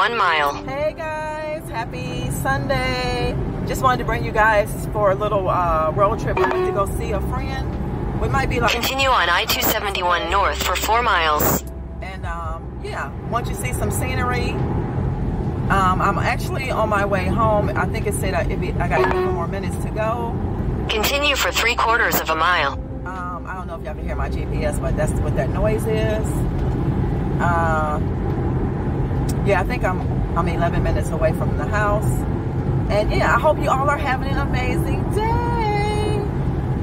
1 mile. Hey guys, happy Sunday. Just wanted to bring you guys for a little road trip. We need to go see a friend. We might be like... Continue on I-271 north for 4 miles. And yeah, once you see some scenery, I'm actually on my way home. I think it said I got a couple more minutes to go. Continue for 3/4 of a mile. I don't know if y'all can hear my GPS, but that's what that noise is. Yeah, I think I'm 11 minutes away from the house. And yeah, I hope you all are having an amazing day.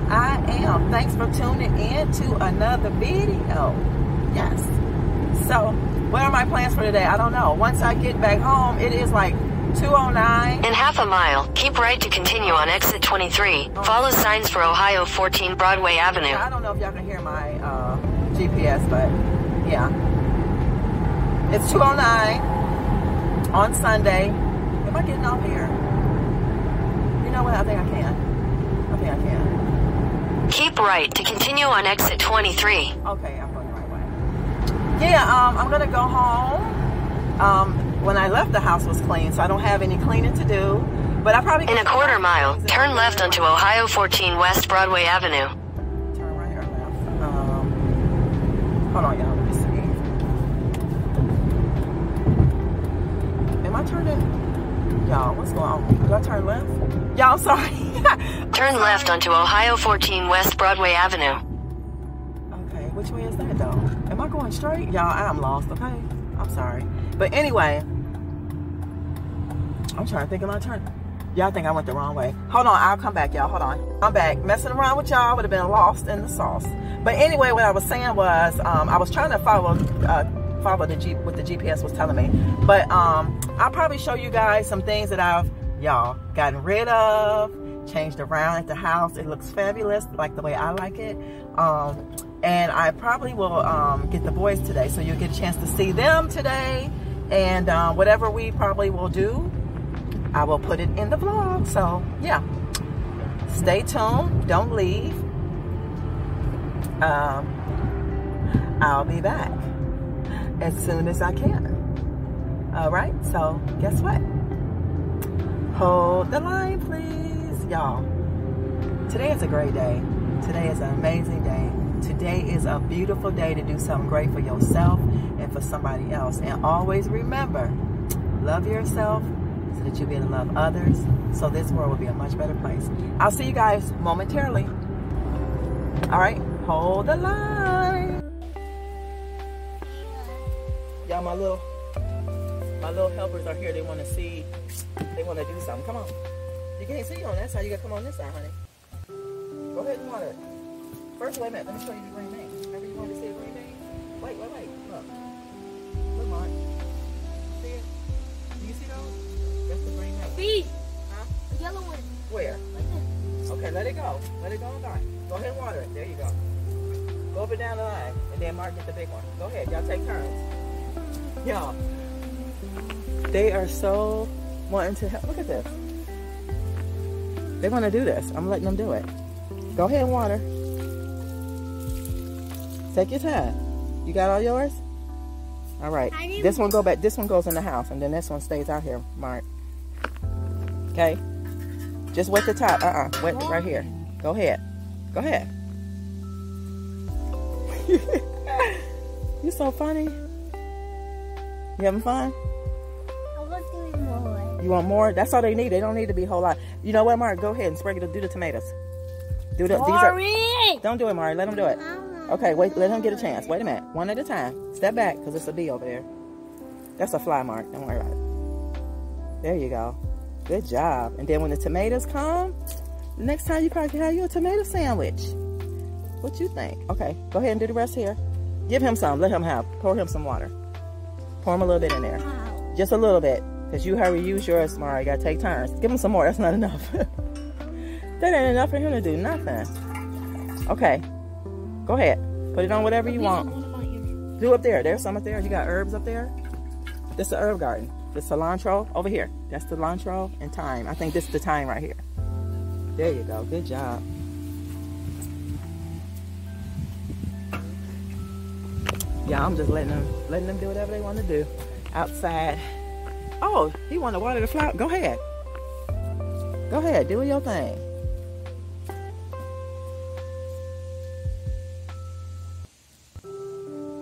I am. Thanks for tuning in to another video. Yes. So, what are my plans for today? I don't know. Once I get back home, it is like 2:09. In half a mile, keep right to continue on exit 23. Follow signs for Ohio 14 Broadway Avenue. I don't know if y'all can hear my GPS, but yeah. It's 2:09 on Sunday. Am I getting off here? You know what? I think I can. Keep right to continue on exit 23. Okay, I'm going the right way. Yeah, I'm going to go home. When I left, the house was clean, so I don't have any cleaning to do. But I probably... In a 1/4 mile, turn left onto Ohio 14 West Broadway Avenue. Turn right or left? Hold on, y'all. Let me see. Am I turning? Y'all, what's going on? Do I turn left? Y'all, I'm sorry. Turn left onto Ohio 14 West Broadway Avenue. Okay, which way is that, though? Am I going straight? Y'all, I'm lost, okay? I'm sorry. But anyway... I'm trying to think of my turn. Y'all think I went the wrong way. Hold on, I'll come back, y'all. Hold on. I'm back. Messing around with y'all would have been lost in the sauce. But anyway, what I was saying was, I was trying to follow what the GPS was telling me. But I'll probably show you guys some things that I've, y'all, gotten rid of, changed around at the house. It looks fabulous, like the way I like it. And I probably will get the boys today, so you'll get a chance to see them today. And whatever we probably will do, I will put it in the vlog. So yeah, stay tuned, don't leave. I'll be back as soon as I can. All right, so guess what? Hold the line, please. Y'all, today is a great day. Today is an amazing day. Today is a beautiful day to do something great for yourself and for somebody else. And always remember, love yourself so that you'll be able to love others, so this world will be a much better place. I'll see you guys momentarily. All right, hold the line. Y'all, my little helpers are here. They want to see, they want to do something. Come on. You can't see on that side. You got to come on this side, honey. Go ahead and water it. First, wait a minute. Let me show you the green bean. Remember you wanted to see the green bean? Wait. Look. Look, Mark. See it? Do you see those? That's the green bean. Bean. Huh? The yellow one. Where? Like this. Okay, let it go. Let it go and die. Go ahead and water it. There you go. Go up and down the line. And then Mark get the big one. Go ahead. Y'all take turns. Y'all. They are so wanting to help. Look at this. They want to do this. I'm letting them do it. Go ahead and water. Take your time. You got all yours? All right. This one go back. This one goes in the house, and then this one stays out here, Mark. Okay. Just wet the top. Wet right here. Go ahead. Go ahead. You're so funny. You having fun? I want to do more. You want more? That's all they need. They don't need to be a whole lot. You know what, Mark? Go ahead and spray it. Do the tomatoes. Do the. Don't do it, Mark. Let them do it. Okay, wait, let him get a chance. Wait a minute. One at a time. Step back, because it's a bee over there. That's a fly, Mark. Don't worry about it. There you go. Good job. And then when the tomatoes come, next time you probably can have you a tomato sandwich. What you think? Okay, go ahead and do the rest here. Give him some. Let him have. Pour him some water. Pour him a little bit in there. Just a little bit. Because you hurry, use yours, Mark. You got to take turns. Give him some more. That's not enough. That ain't enough for him to do nothing. Okay. Go ahead. Put it on whatever you want. Do up there. There's some up there. You got herbs up there. This is the herb garden. The cilantro over here. That's the cilantro and thyme. I think this is the thyme right here. There you go. Good job. Yeah, I'm just letting them do whatever they want to do outside Oh, he want to water the flower. Go ahead. Go ahead. Do your thing.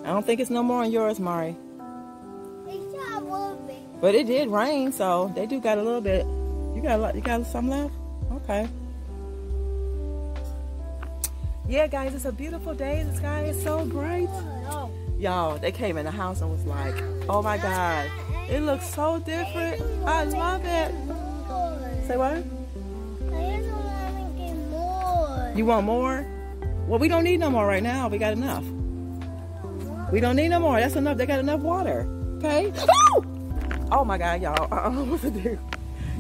I don't think it's no more on yours, Mari. It's a little bit. But it did rain, so they do got a little bit. You got a lot. You got some left? Okay. Yeah, guys, it's a beautiful day. The sky is so bright. Y'all, they came in the house and was like, oh my God, it looks so different. I love it. Say what? You want more? Well, we don't need no more right now. We got enough. We don't need no more. That's enough. They got enough water. Okay? Oh my God, y'all. I don't know what to do.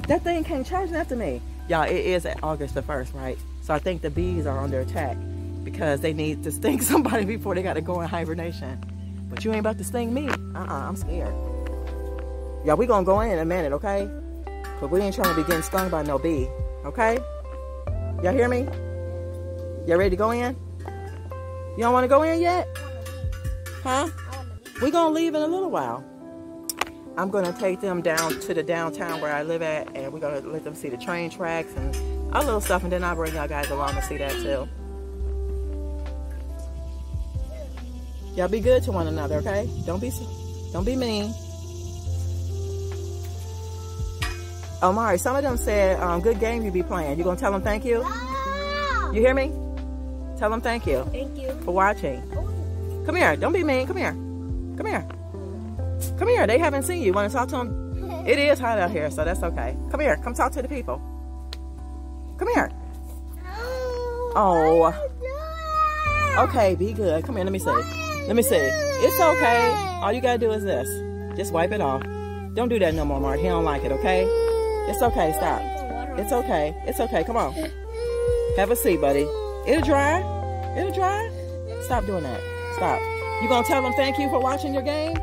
That thing came charging after me. Y'all, it is August the 1st, right? So I think the bees are under attack because they need to sting somebody before they got to go in hibernation. But you ain't about to sting me. I'm scared. Y'all, we gonna go in a minute, okay? But we ain't trying to be getting stung by no bee, okay? Y'all hear me? Y'all ready to go in? You don't want to go in yet? Huh? We gonna leave in a little while. I'm gonna take them down to the downtown where I live at, and we're gonna let them see the train tracks and our little stuff, and then I'll bring y'all guys along to see that too. Y'all be good to one another, okay? Don't be mean. Oh, Mari, some of them said, good game you be playing. You gonna tell them thank you? You hear me? Tell them thank you. Thank you. For watching. Come here. Don't be mean. Come here. Come here. Come here. They haven't seen you. Want to talk to them? It is hot out here, so that's okay. Come here. Come talk to the people. Come here. Oh. Okay, be good. Come here. Let me see. Let me see. It's okay. All you gotta do is this. Just wipe it off. Don't do that no more, Mark. He don't like it, okay? It's okay. Stop. It's okay. It's okay. Come on. Have a seat, buddy. It'll dry. It'll dry. Stop doing that. Stop. You gonna tell them thank you for watching your game?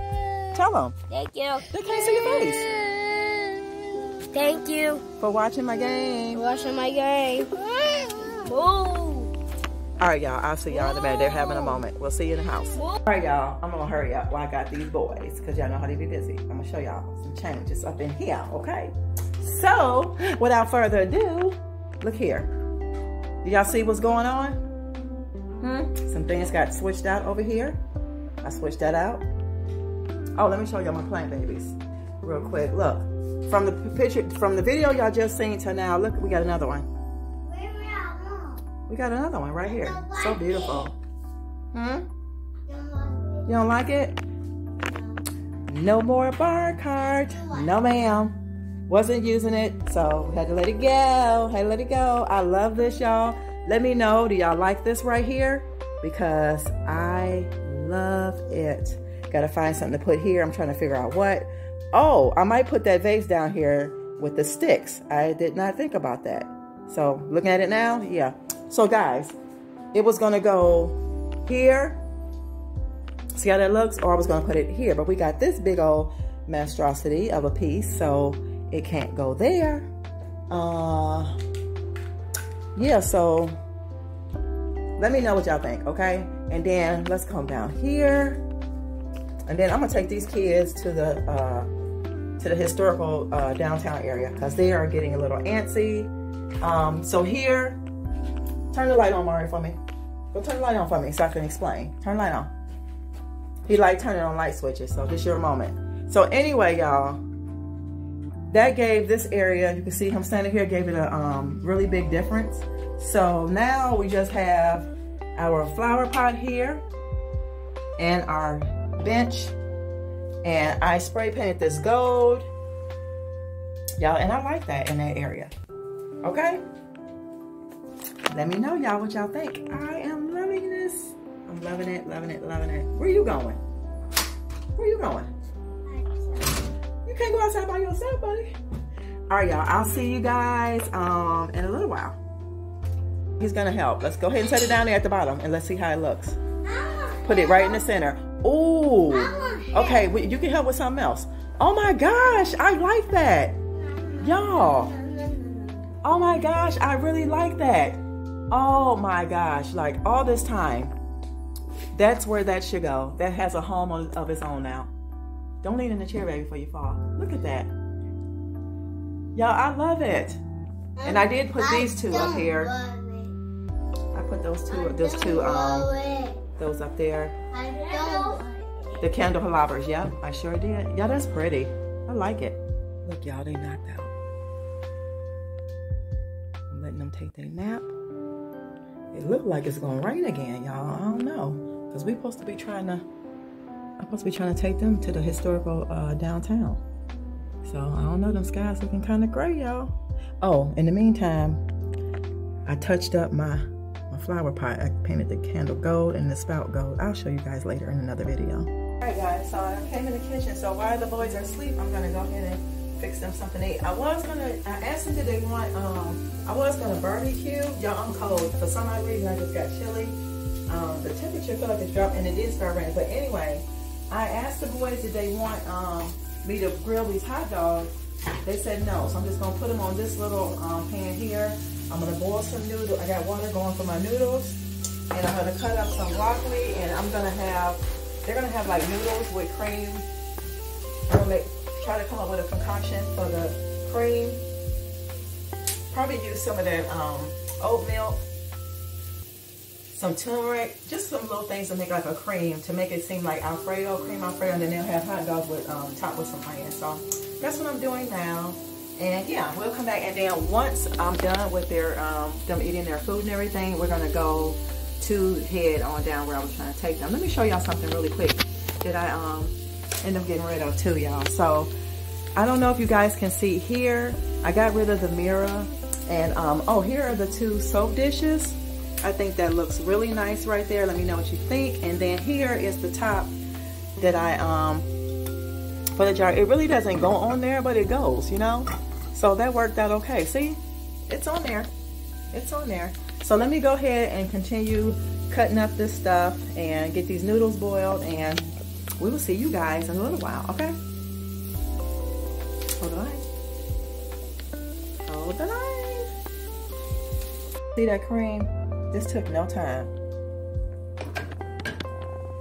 Tell them. Thank you. They can't see your face. Thank you For watching my game. for watching my game. Woo. All right, y'all. I'll see y'all in a minute. They're having a moment. We'll see you in the house. All right, y'all. I'm gonna hurry up while I got these boys, because y'all know how they be busy. I'm gonna show y'all some changes up in here, okay? So, without further ado, look here. Do y'all see what's going on? Some things got switched out over here. I switched that out. Oh, let me show y'all my plant babies real quick. Look, from the picture, from the video y'all just seen to now, look, we got another one. We got another one right here. So beautiful. You don't like it? No more bar cart. No, ma'am. Wasn't using it, so we had to let it go. Had to let it go. I love this, y'all. Let me know, do y'all like this right here? Because I love it. Gotta find something to put here. I'm trying to figure out what. Oh, I might put that vase down here with the sticks. I did not think about that. So looking at it now, yeah. So guys, it was gonna go here. See how that looks? Or I was gonna put it here, but we got this big old monstrosity of a piece, so it can't go there. Yeah, so let me know what y'all think, okay? And then let's come down here. And then I'm gonna take these kids to the historical downtown area, because they are getting a little antsy. So here, turn the light on, Mari, for me. Go turn the light on for me so I can explain. Turn the light on. He like turning on light switches, so this is your moment. So anyway, y'all, that gave this area, you can see him standing here, gave it a really big difference. So now we just have our flower pot here and our bench, and I spray painted this gold, y'all, and I like that in that area. Okay, let me know, y'all, what y'all think. I am loving this. I'm loving it, loving it, loving it. Where you going? Where you going? You can't go outside by yourself, buddy. All right, y'all, I'll see you guys in a little while. He's gonna help. Let's go ahead and set it down there at the bottom, and let's see how it looks. Put it right in the center. Ooh, okay, you can help with something else. Oh my gosh, I like that. Y'all, oh my gosh, I really like that. Oh my gosh, like all this time, that's where that should go. That has a home of its own now. Don't lean in the chair, baby, before you fall. Look at that. Y'all, I love it. And I did put these two up here. I put those up there. The candelabras, yeah, I sure did. Yeah, that's pretty. I like it. Look, y'all, they knocked out. I'm letting them take their nap. It looked like it's gonna rain again, y'all. I don't know, cause I'm supposed to be trying to take them to the historical downtown. So I don't know, them skies looking kind of gray, y'all. Oh, in the meantime, I touched up my flower pot. I painted the candle gold and the spout gold. I'll show you guys later in another video. All right, guys, so I came in the kitchen. So while the boys are asleep, I'm gonna go ahead and fix them something to eat. I asked them, did they want, I was gonna barbecue. Y'all, I'm cold. For some odd reason, I just got chilly. The temperature feel like it's dropped, and it did start raining. But anyway, I asked the boys, did they want me to grill these hot dogs? They said no, so I'm just gonna put them on this little pan here. I'm gonna boil some noodles. I got water going for my noodles, and I'm gonna cut up some broccoli, and they're gonna have like noodles with cream. I'm gonna try to come up with a concoction for the cream. Probably use some of that oat milk, some turmeric, just some little things to make like a cream to make it seem like Alfredo, cream Alfredo, and then they'll have hot dogs with topped with some onions. So that's what I'm doing now. And yeah, we'll come back, and then once I'm done with their them eating their food and everything, we're gonna go to head on down where I was trying to take them. Let me show y'all something really quick that I end up getting rid of too, y'all. So I don't know if you guys can see here, I got rid of the mirror, and oh, here are the two soap dishes. I think that looks really nice right there. Let me know what you think. And then here is the top that I for the jar. It really doesn't go on there, but it goes, you know. So that worked out okay. See, it's on there. It's on there. So let me go ahead and continue cutting up this stuff and get these noodles boiled, and we will see you guys in a little while, okay? Hold on. Hold the line. See that cream? This took no time.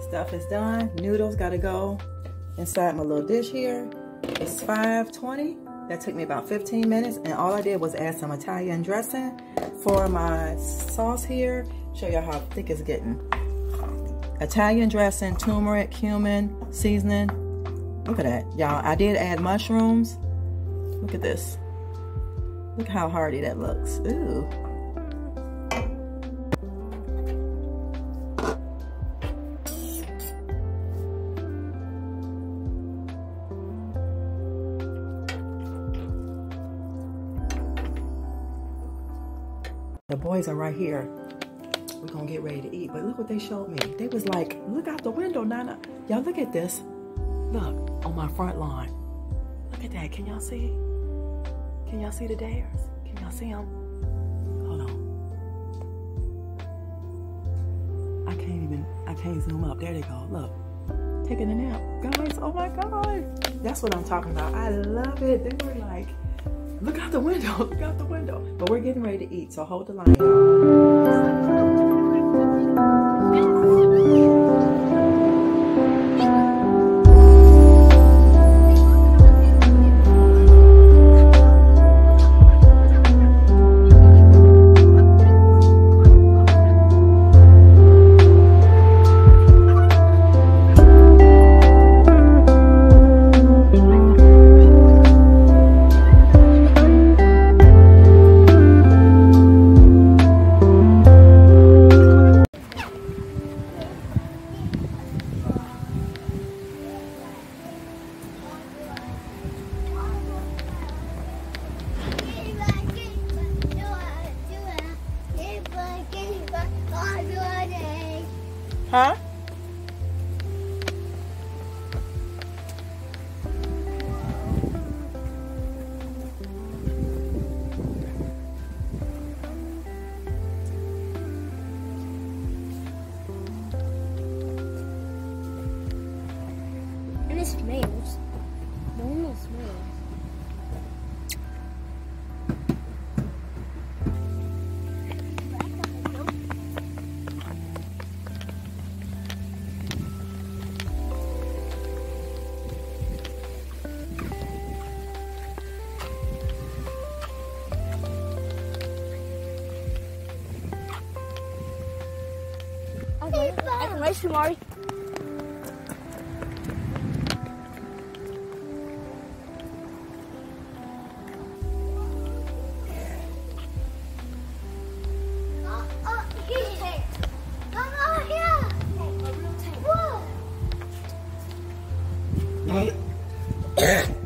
Stuff is done. Noodles gotta go inside my little dish here. It's 5:20. That took me about 15 minutes, and all I did was add some Italian dressing for my sauce here. Show y'all how thick it's getting. Italian dressing, turmeric, cumin, seasoning. Look at that, y'all. I did add mushrooms. Look at this. Look how hearty that looks. Ooh. The boys are right here. We're gonna get ready to eat, but look what they showed me. They was like, look out the window, Nana. Y'all look at this. Look, on my front lawn. Look at that, can y'all see? Can y'all see the dares? Can y'all see them? Hold on. I can't zoom up. There they go, look. Taking a nap. Guys, oh my God. That's what I'm talking about. I love it. They were like, look out the window, look out the window. But we're getting ready to eat, so hold the line, y'all. Huh? And it smells. It almost smells. Ice cream, Ari. Here.